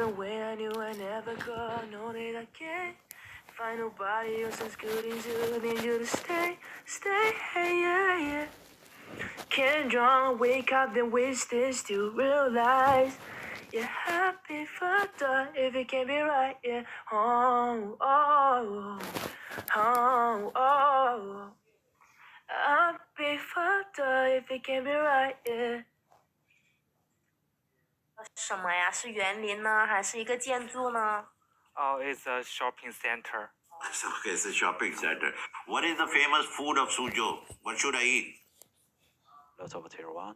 way I knew I never could. Know that I can't find nobody else as good as you. Need you to stay, yeah. Can't draw, wake up, then wish this to realize you're happy fucked up if it can't be right, yeah. Oh, oh, oh, oh. I'll be fucked up if it can't be right, yeah. 什么呀？是园林呢，还是一个建筑呢？ Oh, it's a shopping center. Okay, it's a shopping center. What is the famous food of Suzhou? What should I eat? Lots of tier one.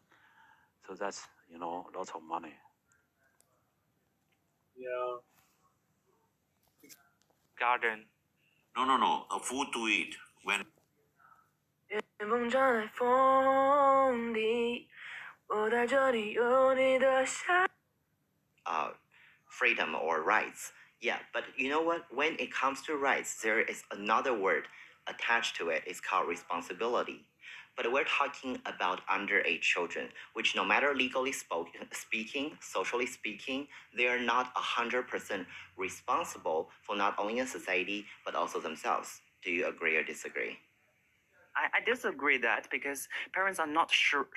So that's, lots of money. Yeah. Garden. No. A food to eat. When freedom or rights. Yeah, but you know what? When it comes to rights, there is another word attached to it. It's called responsibility. But we're talking about underage children, which no matter legally speaking, socially speaking, they are not 100% responsible for not only a society, but also themselves. Do you agree or disagree? I disagree that because parents are not shirk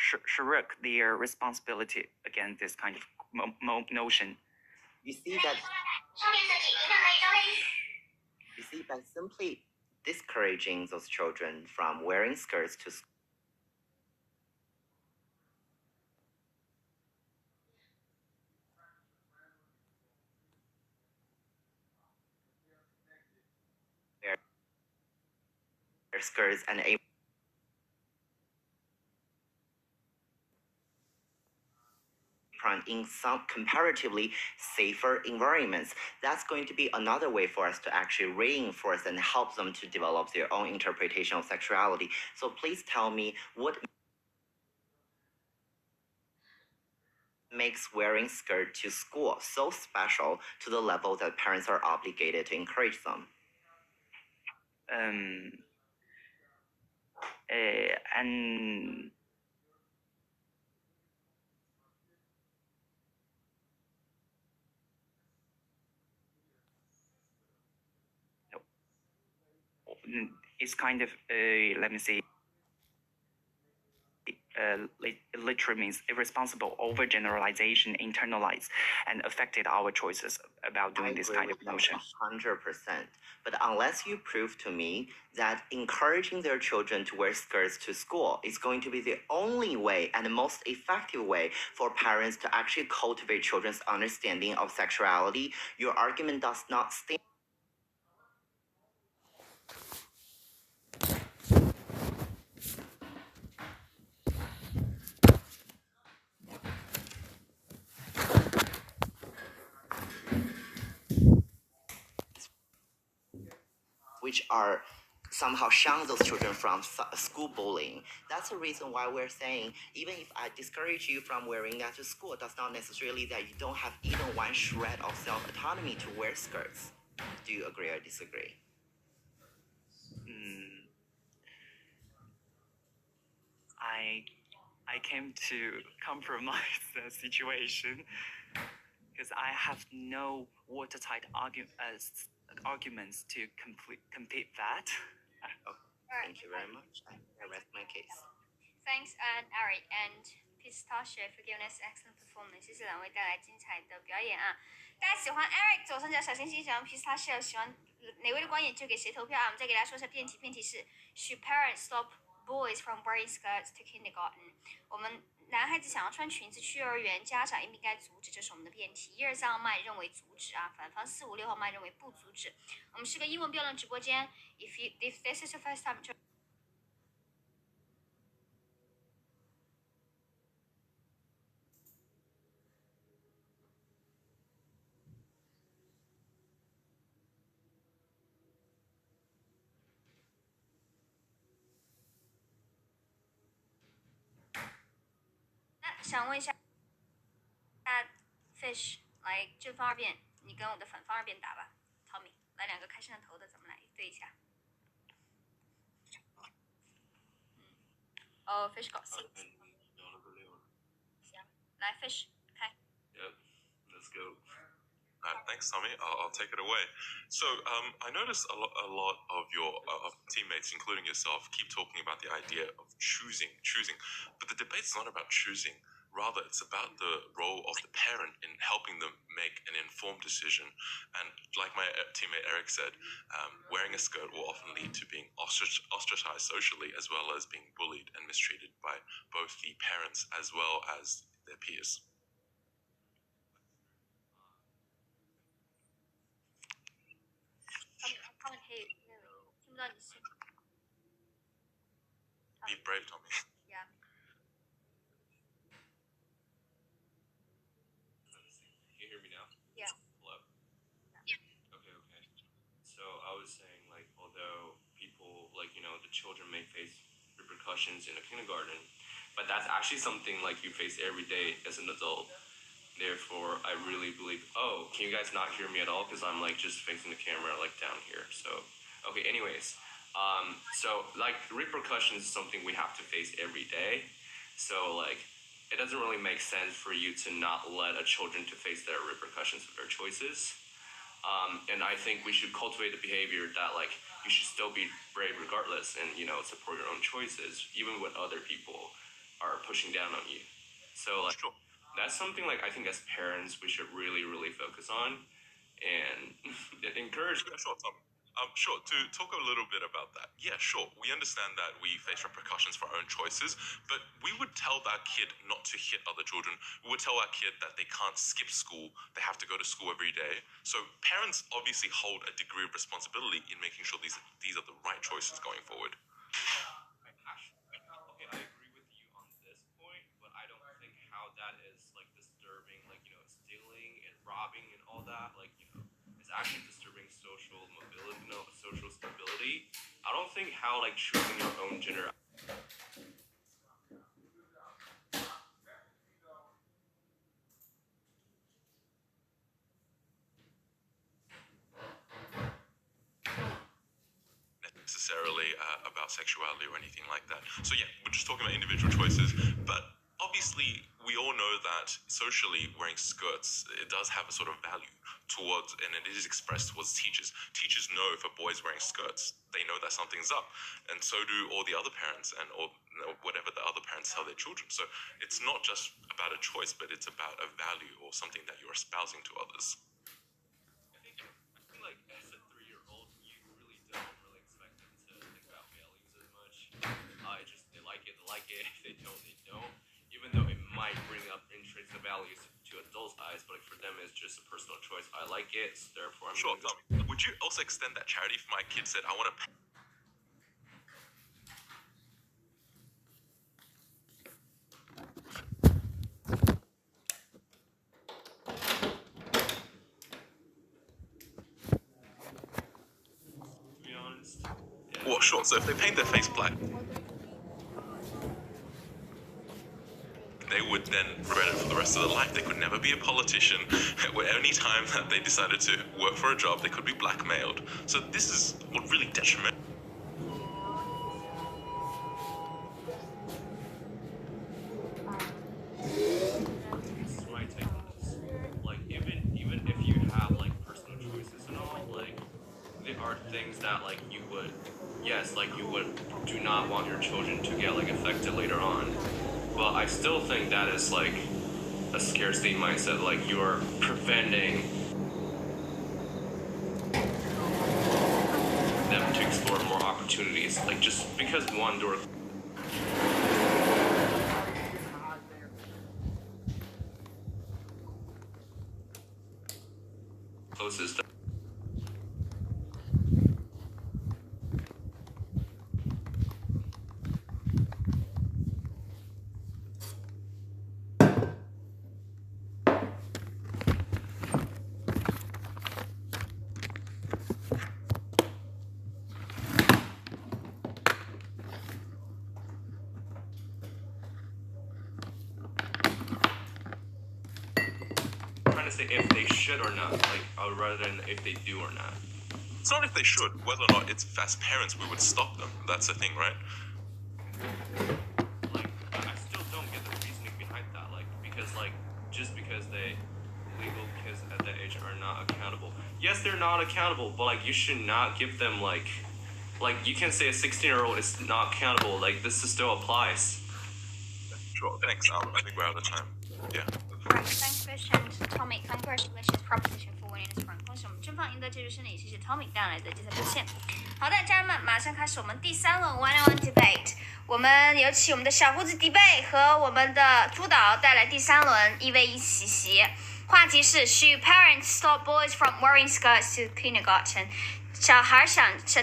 their responsibility against this kind of notion. You see, by simply discouraging those children from wearing skirts to school, wear skirts and in some comparatively safer environments. That's going to be another way for us to actually reinforce and help them to develop their own interpretation of sexuality. So please tell me what makes wearing skirt to school so special to the level that parents are obligated to encourage them. And it's kind of let me see. Literally means irresponsible overgeneralization internalized and affected our choices about doing this kind of notion. 100%. But unless you prove to me that encouraging their children to wear skirts to school is going to be the only way and the most effective way for parents to actually cultivate children's understanding of sexuality, your argument does not stand. Which are somehow shun those children from school bullying. That's the reason why we're saying, even if I discourage you from wearing that to school, that's not necessarily that you don't have even one shred of self-autonomy to wear skirts. Do you agree or disagree? I came to compromise the situation because I have no watertight arguments to compete that. Okay. Thank you very much. I rest my case. Thanks, Eric and Pistachio for giving us excellent performance. 谢谢两位带来精彩的表演啊！大家喜欢 Eric 左上角小星星，喜欢 Pistachio， 喜欢哪位的观演就给谁投票啊！我们再给大家说一下辩题，辩题是 Should parents stop boys from wearing skirts to kindergarten？ 我们男孩子想要穿裙子去幼儿园，家长应不应该阻止？这是我们的辩题。1、2、3号麦认为阻止啊，反方4、5、6号麦认为不阻止。我们是个英文辩论直播间 ，if this is your first time to 想问一下，Fish 来正方二辩，你跟我的反方二辩打吧 ，Tommy 来2个开摄像头的，咱们来对一下。哦 ，Fish got 6。行，来 Fish 开。Yep, let's go. Thanks, Tommy. I'll take it away. So, I noticed a lot of your teammates, including yourself, keep talking about the idea of choosing. But the debate's not about choosing. Rather, it's about the role of the parent in helping them make an informed decision. And like my teammate Eric said, wearing a skirt will often lead to being ostracized socially, as well as being bullied and mistreated by both the parents as well as their peers. I can't hear you, really. 听不到你声音。 Be brave, Tommy. Yeah. Can you hear me now? Yeah. Hello? Yeah. Okay. So I was saying, like, although people, like, you know, the children may face repercussions in a kindergarten, but that's actually something, like, you face every day as an adult. Therefore, I really believe, oh, can you guys not hear me at all? Because I'm, like, just facing the camera, like, down here. So, okay, anyways. So, like, repercussions is something we have to face every day. So, like, it doesn't really make sense for you to not let a children to face their repercussions of their choices. And I think we should cultivate the behavior that, like, you should still be brave regardless and, you know, support your own choices, even when other people are pushing down on you. So, like, Sure. that's something, like, I think as parents, we should really, really focus on and encourage. Yeah, sure, Tom. Sure, to talk a little bit about that. Yeah, sure, we understand that we face repercussions for our own choices, but we would tell that kid not to hit other children. We would tell our kid that they can't skip school, they have to go to school every day. So parents obviously hold a degree of responsibility in making sure these are the right choices going forward. Okay, I agree with you on this point, but I don't think how that is, like, disturbing, like, you know, stealing and robbing and all that, like, you know, it's actually disturbing social mobility, you know, social stability. I don't think how, like, choosing your own gender. Necessarily about sexuality or anything like that. So yeah, we're just talking about individual choices, but obviously we all know that socially wearing skirts, it does have a sort of value towards, and it is expressed towards teachers. Teachers know if a boy's wearing skirts, they know that something's up, and so do all the other parents and all, you know, whatever the other parents tell their children. So it's not just about a choice, but it's about a value or something that you're espousing to others. I feel like as a 3-year-old, you really don't really expect them to think about values as much. Just they like it. If they don't. Even though it might bring up intrinsic values to adults' eyes, but for them, it's just a personal choice. I like it, so therefore I'm Sure, going to. Tommy. Would you also extend that charity if my kid said, I want to To be honest, yeah. Well, sure. So if they paint their face black, they would then regret it for the rest of their life. They could never be a politician. Any time that they decided to work for a job, they could be blackmailed. So this is what really detrimental. This is my take on this. Like, even if you have, like, personal choices and all, like, there are things that, like, you would, yes, like, you would do not want your children to get, like, affected later on. But I still think that is, like, a scarcity mindset. Like, you're preventing them to explore more opportunities. Like, just because one door closes. Trying to say if they should or not, like, rather than if they do or not. It's not if they should, whether or not it's as parents we would stop them. That's the thing, right? Like, I still don't get the reasoning behind that. Like, because, like, just because they legal kids at that age are not accountable. Yes, they're not accountable, but like you should not give them like you can say a 16-year-old is not accountable. Like this still applies. Sure. Thanks. I think we're out of time. Yeah. Right, thanks question, Tommy. Congratulations, proposition for winning this round. 恭喜我们正方赢得这局胜利，谢谢 Tommy 带来的精彩表现。好的，家人们，马上开始我们第3轮 one-on-one debate。我们有请我们的小胡子 debate 和我们的朱导带来第3轮1v1奇袭。话题是 Should parents stop boys from wearing skirts to kindergarten？ 小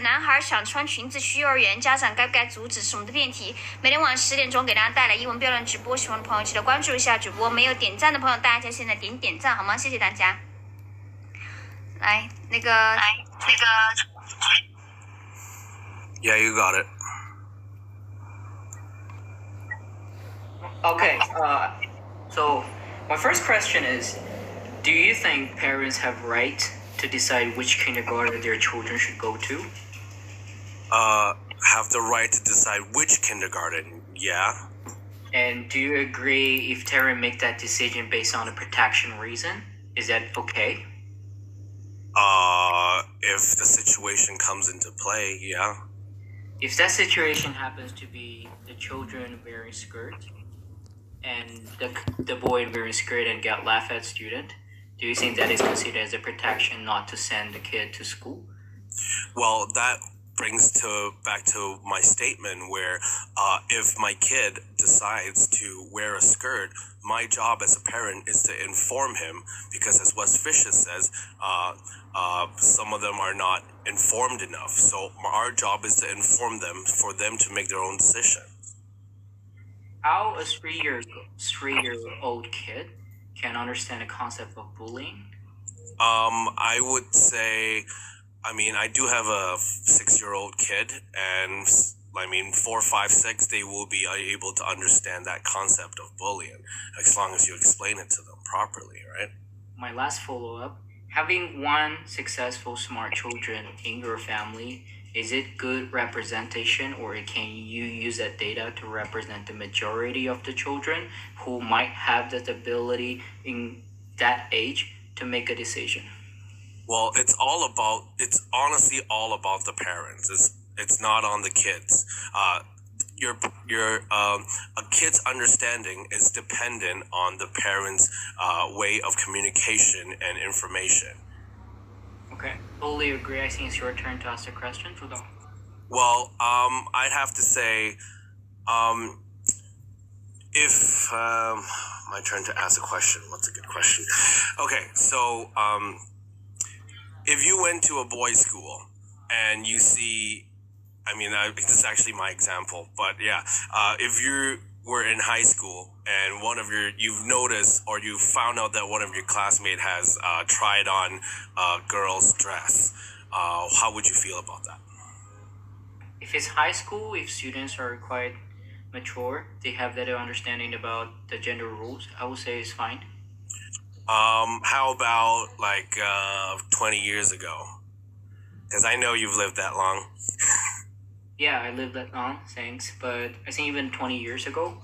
男孩想穿裙子去幼儿园，家长该不该阻止？是我们的辩题。每天晚上10点钟给大家带来英文标准直播，喜欢的朋友记得关注一下主播。没有点赞的朋友，大家现在点赞好吗？谢谢大家。来，那个。Yeah, you got it. Okay, so my first question is, do you think parents have right to decide which kindergarten their children should go to? Have the right to decide which kindergarten, yeah. And do you agree if parents make that decision based on a protection reason? Is that okay? If the situation comes into play, yeah. If that situation happens to be the children wearing skirt and the boy wearing skirt and get laughed at student, do you think that is considered as a protection not to send the kid to school? Well, that brings back to my statement where if my kid decides to wear a skirt, my job as a parent is to inform him, because as Wes Fisher says, some of them are not informed enough. So our job is to inform them for them to make their own decision. How a three-year-old kid can understand the concept of bullying? I would say, I do have a 6-year-old kid, and 4, 5, 6, they will be able to understand that concept of bullying as long as you explain it to them properly, right? My last follow-up, having one successful smart children in your family, is it good representation, or can you use that data to represent the majority of the children who might have that ability in that age to make a decision? Well, it's honestly all about the parents. It's not on the kids. A kid's understanding is dependent on the parents' way of communication and information. Okay, totally agree. I think it's your turn to ask the question, Tudong. Well, I'd have to say, if my turn to ask a question. What's a good question? Okay, so if you went to a boys' school and you see, this is actually my example, but yeah, if you were in high school and you've noticed or you found out that one of your classmates has tried on a girl's dress, how would you feel about that? If it's high school, if students are quite mature, they have that understanding about the gender rules, I would say it's fine. How about 20 years ago? Because I know you've lived that long. Yeah, I lived that long, thanks. But I think even 20 years ago,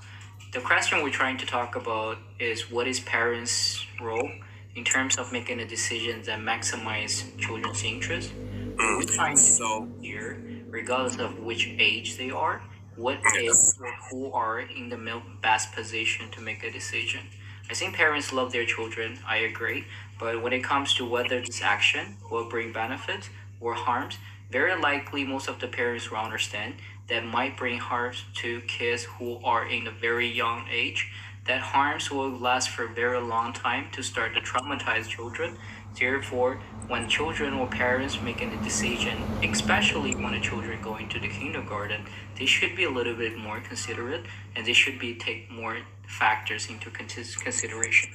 the question we're trying to talk about is what is parents' role in terms of making a decision that maximize children's interest. We're trying to do here, regardless of which age they are, what is or who are in the best position to make a decision. I think parents love their children, I agree, but when it comes to whether this action will bring benefits or harms, very likely most of the parents will understand that might bring harms to kids who are in a very young age, that harms will last for a very long time to start to traumatize children. Therefore, when children or parents making a decision, especially when the children go into the kindergarten, they should be a little bit more considerate and they should take more factors into consideration.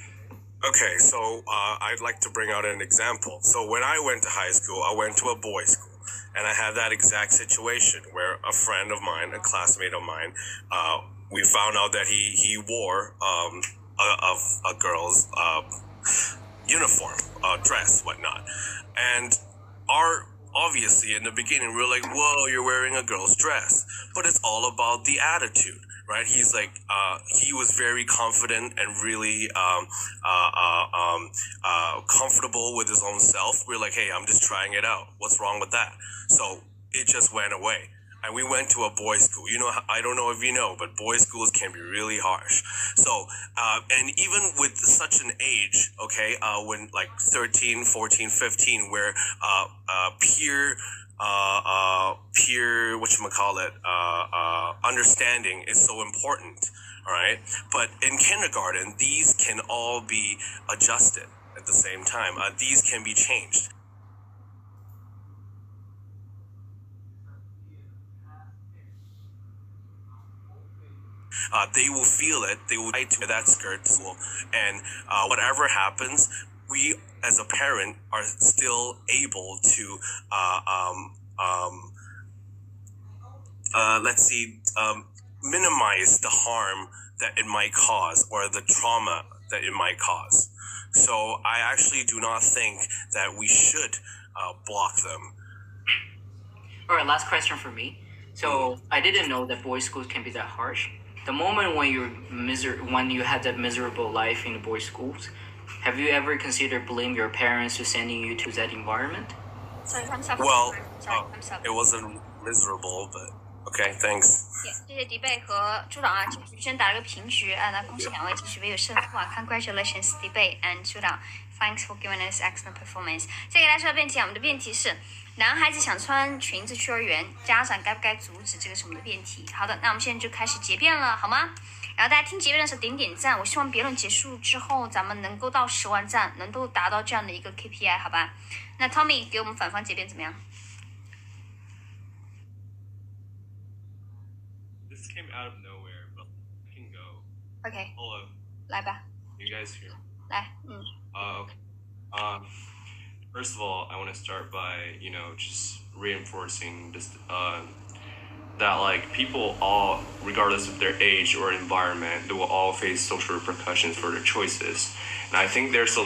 Okay, so I'd like to bring out an example. So when I went to high school, I went to a boys' school. And I had that exact situation where a friend of mine, a classmate of mine, we found out that he wore a girl's uniform, dress, whatnot. And obviously in the beginning we were like, whoa, you're wearing a girl's dress. But it's all about the attitude, right? He's like, he was very confident and really comfortable with his own self. We're like, hey, I'm just trying it out. What's wrong with that? So it just went away. And we went to a boys' school. You know, I don't know if you know, but boys' schools can be really harsh. So, and even with such an age, okay, when like 13, 14, 15, where peer whatchamacallit, understanding is so important, all right? But in kindergarten, these can all be adjusted at the same time. These can be changed. They will feel it. They will fight to that skirt school, and whatever happens, we as a parent are still able to minimize the harm that it might cause or the trauma that it might cause. So I actually do not think that we should block them. All right, last question for me. So I didn't know that boys' schools can be that harsh. The moment when you had that miserable life in the boys' schools, have you ever considered blame your parents for sending you to that environment? Sorry, I'm sorry. Well, Sorry, I'm sorry. it wasn't miserable, but okay, thanks. 谢谢迪贝和朱导啊，这局先打了个平局啊，那恭喜两位这局没有胜负啊 ！Congratulations, 迪贝 and 朱导 ，Thanks for giving us excellent performance。再给大家说下辩题啊，我们的辩题是：男孩子想穿裙子去幼儿园，家长该不该阻止？这个是我们的辩题。好的，那我们现在就开始结辩了，好吗？然后大家听结辩的时候点点赞，我希望辩论结束之后咱们能够到10万赞，能够达到这样的一个 KPI， 好吧？那 Tommy 给我们反方结辩怎么样？ This came out of nowhere, but I can go. OK， Hello, 来吧， you guys hear? 来，Okay. First of all, I want to start by, just reinforcing this, that like people all, regardless of their age or environment, they will all face social repercussions for their choices. And I think this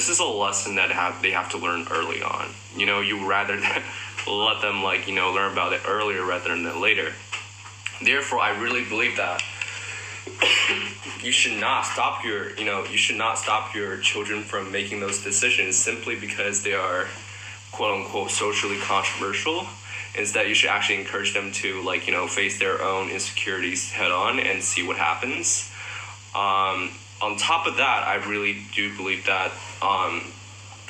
is a lesson that they have to learn early on. You rather let them learn about it earlier rather than later. Therefore, I really believe that you should not stop your children from making those decisions simply because they are quote unquote socially controversial. Instead, you should actually encourage them to face their own insecurities head on and see what happens. On top of that, I really do believe that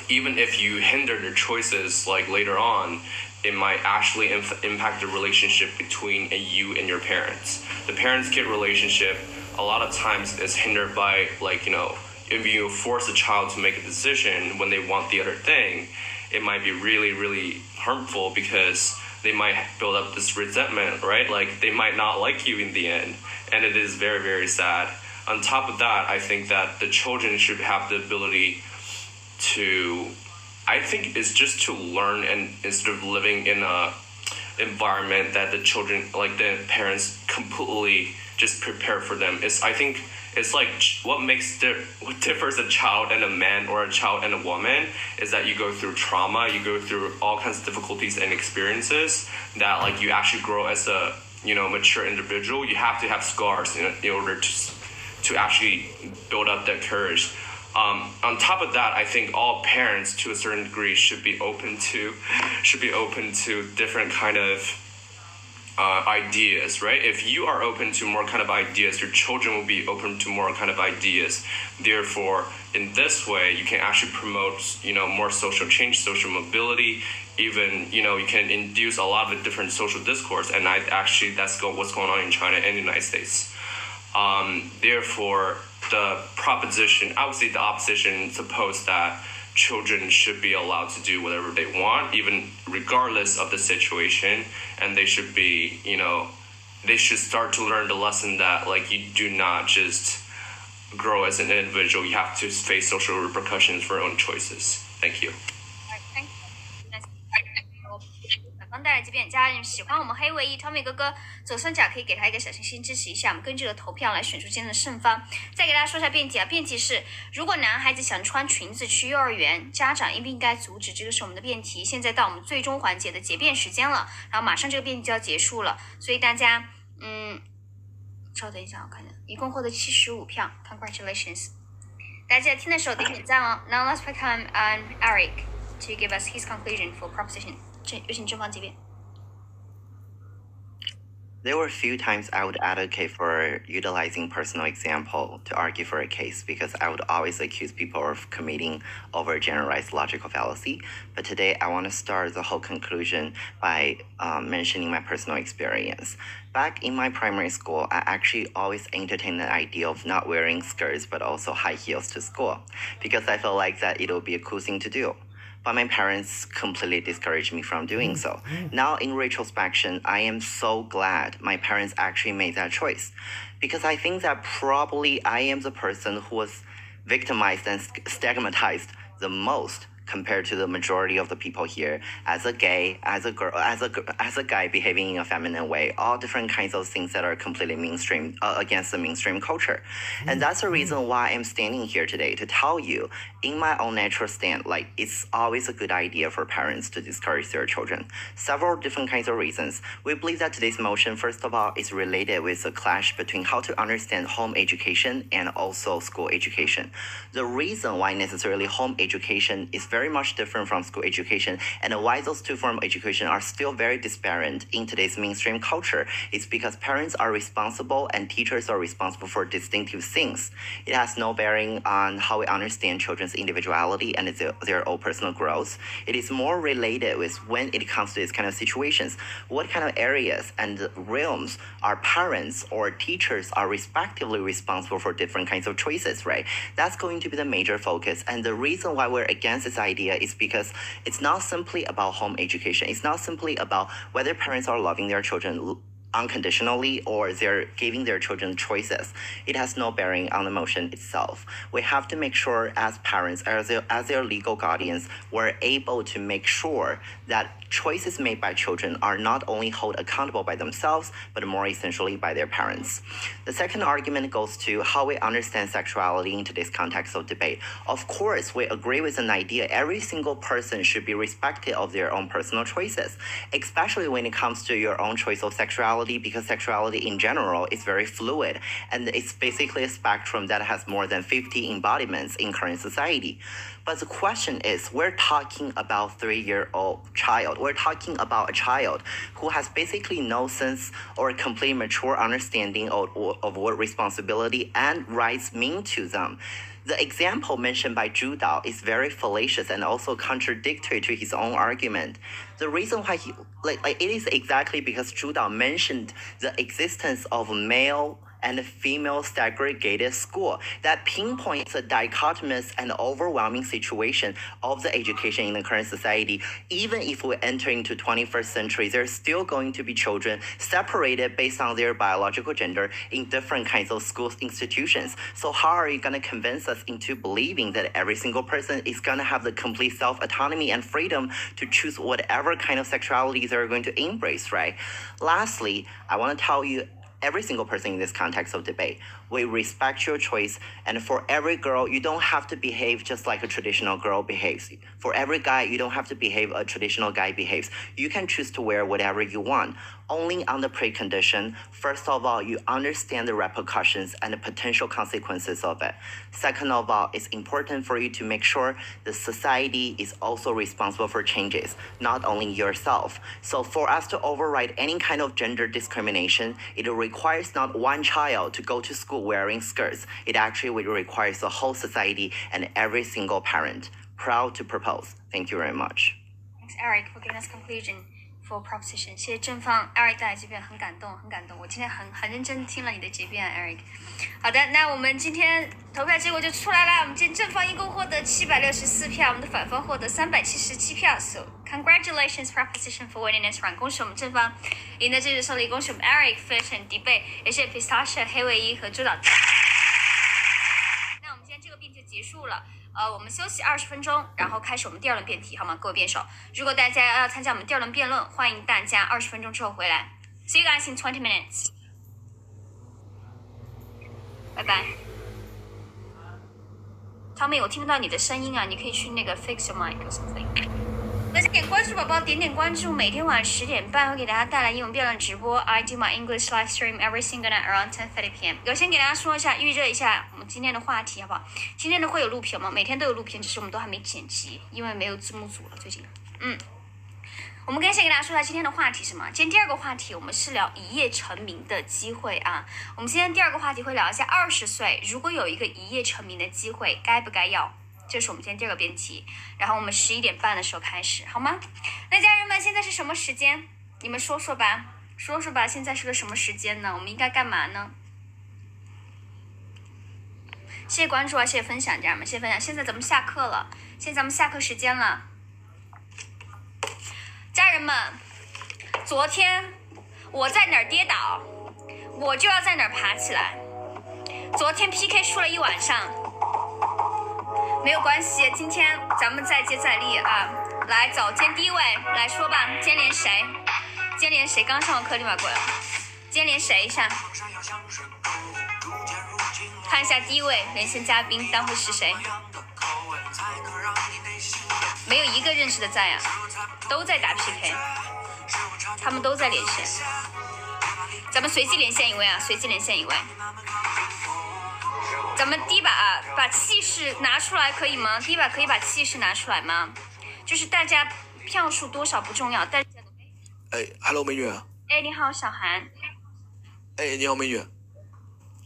even if you hinder their choices later on, it might actually impact the relationship between you and your parents. The parents-kid relationship a lot of times is hindered by if you force a child to make a decision when they want the other thing, it might be really, really harmful because they might build up this resentment, right? They might not like you in the end, and it is very, very sad. On top of that, I think that the children should have the ability to, I think it's just to learn, and instead of living in a environment that the children, the parents completely just prepare for them. I think it's what differs a child and a man or a child and a woman is that you go through trauma, you go through all kinds of difficulties and experiences that you actually grow as a mature individual. You have to have scars in order to actually build up that courage. On top of that, I think all parents, to a certain degree, should be open to different kind of ideas, right? If you are open to more kind of ideas, your children will be open to more kind of ideas. Therefore, in this way, you can actually promote, more social change, social mobility. Even, you can induce a lot of different social discourse, and that's what's going on in China and the United States. Therefore, the proposition, I would say the opposition suppose that children should be allowed to do whatever they want, even regardless of the situation, and they should be, they should start to learn the lesson that you do not just grow as an individual, you have to face social repercussions for your own choices. Thank you. 反方带来这边，家人喜欢我们黑卫一 Tommy 哥哥，左上角可以给他一个小心心支持一下，我们根据这个投票来选出今天的胜方。再给大家说一下辩题啊，辩题是如果男孩子想穿裙子去幼儿园，家长应不应该阻止？这个是我们的辩题。现在到我们最终环节的结辩时间了，然后马上这个辩题就要结束了，所以大家稍等一下，我看一下，一共获得75票 ，Congratulations！ 大家记得听的时候点点赞哦。Now let's welcome Eric to give us his conclusion for proposition。有请正方结辩。There were a few times I would advocate for utilizing personal example to argue for a case because I would always accuse people of committing overgeneralized logical fallacy. But today I want to start the whole conclusion by mentioning my personal experience. Back in my primary school, I actually always entertained the idea of not wearing skirts but also high heels to school because I felt like that it would be a cool thing to do. But my parents completely discouraged me from doing so. Now, in retrospection, I am so glad my parents actually made that choice because I think that probably I am the person who was victimized and stigmatized the most compared to the majority of the people here as a gay, as a girl, as a guy behaving in a feminine way, all different kinds of things that are completely mainstream, against the mainstream culture. And that's the reason why I'm standing here today to tell you in my own natural stand, like it's always a good idea for parents to discourage their children. Several different kinds of reasons. We believe that today's motion, first of all, is related with a clash between how to understand home education and also school education. The reason why necessarily home education is very much different from school education and why those two forms of education are still very disparate in today's mainstream culture is because parents are responsible and teachers are responsible for distinctive things. It has no bearing on how we understand children's individuality and their own personal growth. It is more related with when it comes to these kind of situations, what kind of areas and realms our parents or teachers are respectively responsible for different kinds of choices, right? That's going to be the major focus. And the reason why we're against this idea is because it's not simply about home education. It's not simply about whether parents are loving their children unconditionally or they're giving their children choices. It has no bearing on the motion itself. We have to make sure as parents, as their legal guardians, we're able to make sure that choices made by children are not only held accountable by themselves, but more essentially by their parents. The second argument goes to how we understand sexuality in today's context of debate. Of course, we agree with an idea every single person should be respected of their own personal choices, especially when it comes to your own choice of sexuality, because sexuality in general is very fluid, and it's basically a spectrum that has more than 50 embodiments in current society. But the question is, we're talking about 3-year-old child. We're talking about a child who has basically no sense or complete mature understanding of what responsibility and rights mean to them. The example mentioned by Zhu Dao is very fallacious and also contradictory to his own argument. The reason why it is exactly because Zhu Dao mentioned the existence of male and female segregated school that pinpoints a dichotomous and overwhelming situation of the education in the current society. Even if we enter into 21st century, there's still going to be children separated based on their biological gender in different kinds of school institutions. So how are you going to convince us into believing that every single person is going to have the complete self-autonomy and freedom to choose whatever kind of sexuality they're going to embrace, right? Lastly, I want to tell you, every single person in this context of debate, we respect your choice. And for every girl, you don't have to behave just like a traditional girl behaves. For every guy, you don't have to behave a traditional guy behaves. You can choose to wear whatever you want, only on the precondition, first of all, you understand the repercussions and the potential consequences of it. Second of all, it's important for you to make sure the society is also responsible for changes, not only yourself. So for us to override any kind of gender discrimination, it requires not one child to go to school wearing skirts. It actually requires the whole society and every single parent. Proud to propose. Thank you very much. Thanks, Eric, for giving us conclusion for proposition. 谢谢正方 Eric 带来这边很感动，很感动。我今天很认真听了你的结辩 ，Eric。好的，那我们今天投票结果就出来了。我们今天正方一共获得764票，我们的反方获得377票。So congratulations proposition for winning this round， 恭喜我们正方赢得这次胜利，恭喜我们 Eric 非常 debate， 也谢谢 Pistachio、黑尾一和朱导。那我们今天这个辩就结束了。我们休息20分钟，然后开始我们第二轮辩题，好吗？各位辩手，如果大家要参加我们第二轮辩论，欢迎大家20分钟之后回来。See you guys in 20 minutes. 拜拜。Tommy， 我听不到你的声音啊，你可以去那个 fix your mic or something。大家点关注宝宝，点点关注，每天晚上10点半会给大家带来英文辩论直播。I do my English live stream every single night around 10:30 p.m. 我先给大家说一下，预热一下我们今天的话题，好不好？今天的会有录屏吗？每天都有录屏，只是我们都还没剪辑，因为没有字幕组了，最近。我们先给大家说一下今天的话题是什么？今天第二个话题我们是聊一夜成名的机会啊。我们今天第二个话题会聊一下20岁，如果有一个一夜成名的机会，该不该要？这是我们今天第二个辩题。然后我们11点半的时候开始，好吗？那家人们，现在是什么时间？你们说说吧，说说吧，现在是个什么时间呢？我们应该干嘛呢？谢谢关注啊，谢谢分享，家人们，谢谢分享。现在咱们下课了，现在咱们下课时间了。家人们，昨天我在哪儿跌倒，我就要在哪儿爬起来。昨天 PK 输了一晚上，没有关系，今天咱们再接再厉啊！来，走，今天第一位来说吧，今天连谁？今天连谁？刚上完课立马过来。今天连谁一下？看一下第一位连线嘉宾，单会是谁？没有一个认识的在啊，都在打 PK， 他们都在连线。咱们随机连线一位啊，随机连线一位。咱们第一把把气势拿出来可以吗？第一把可以把气势拿出来吗？就是大家票数多少不重要，但是Hello 美女。你好，小韩。你好美女。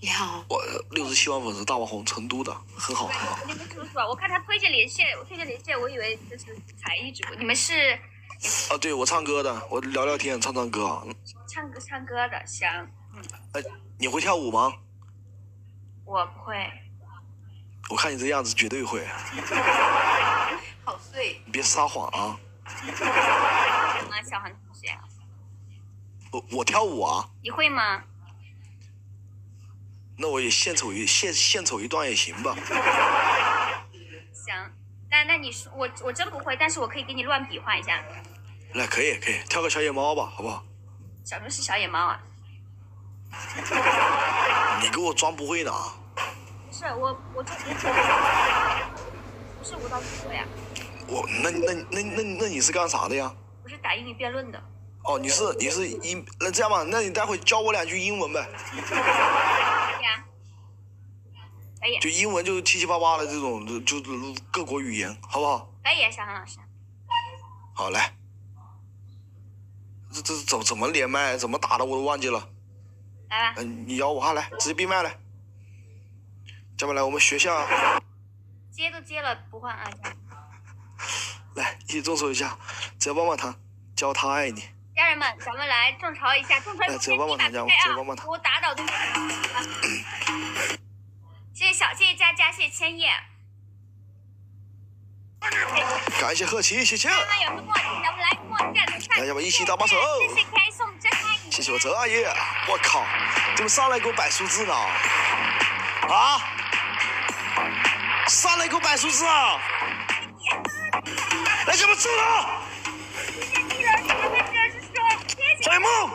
你好。我67万粉丝，大网红，成都的，很好很好。你们叔叔啊，我看他推荐连线，我以为这是才艺直播。你们是？对，我唱歌的，我聊聊天，唱歌啊。唱歌的，行。你会跳舞吗？我不会。我看你这样子绝对会。好碎。你别撒谎啊。小韩同学。我跳舞啊。你会吗？那我也献丑一段也行吧。行，那你说我真不会，但是我可以给你乱比划一下。来，可以，跳个小野猫吧，好不好？什么是小野猫啊？你给我装不会呢？不是我不是舞蹈主播呀。那你是干啥的呀？我是打英语辩论的。哦，你是那这样吧，那你待会教我2句英文呗。可以。就英文就七七八八的这种，就各国语言，好不好？可以，小韩老师。好，来。这怎么连麦？怎么打的我都忘记了。来吧。你摇我哈，来，直接闭麦来。下面来我们学校。接都接了，不换啊。来，一起动手一下，只要棒棒糖，教他爱你。家人们，咱们来众筹一下，众筹只要棒棒糖，加棒棒糖。我打倒对方。谢谢佳佳，谢谢千叶。感谢贺琪，谢谢。咱们来默战的来，要不一起搭把手。谢谢开送真爱。谢谢我这阿姨，我靠，怎么上来给我摆数字呢？啊！上来给我摆数字啊！来，怎么走了？小野梦，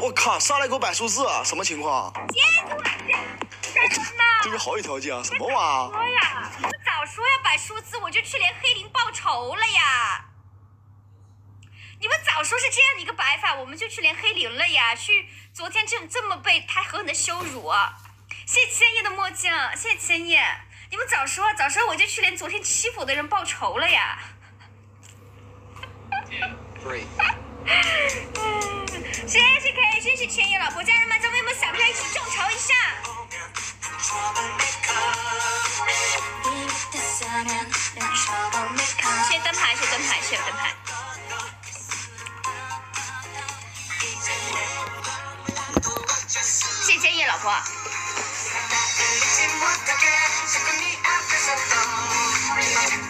我靠，上来给我摆数字啊！什么情况？这边好有条件啊！什么玩意儿？说呀，我早说要摆数字，我就去连黑林报仇了呀！你们早说是这样的一个摆法，我们就去连黑林了呀！去昨天这么被他狠狠的羞辱，谢谢千叶的墨镜，谢谢千叶。你们早说我就去连昨天欺负我的人报仇了呀！谢谢 K， 谢谢千叶老婆，家人们，咱们有没有小票一起众筹一下？谢谢灯牌，谢谢灯牌，谢谢灯牌。谢谢千叶老婆。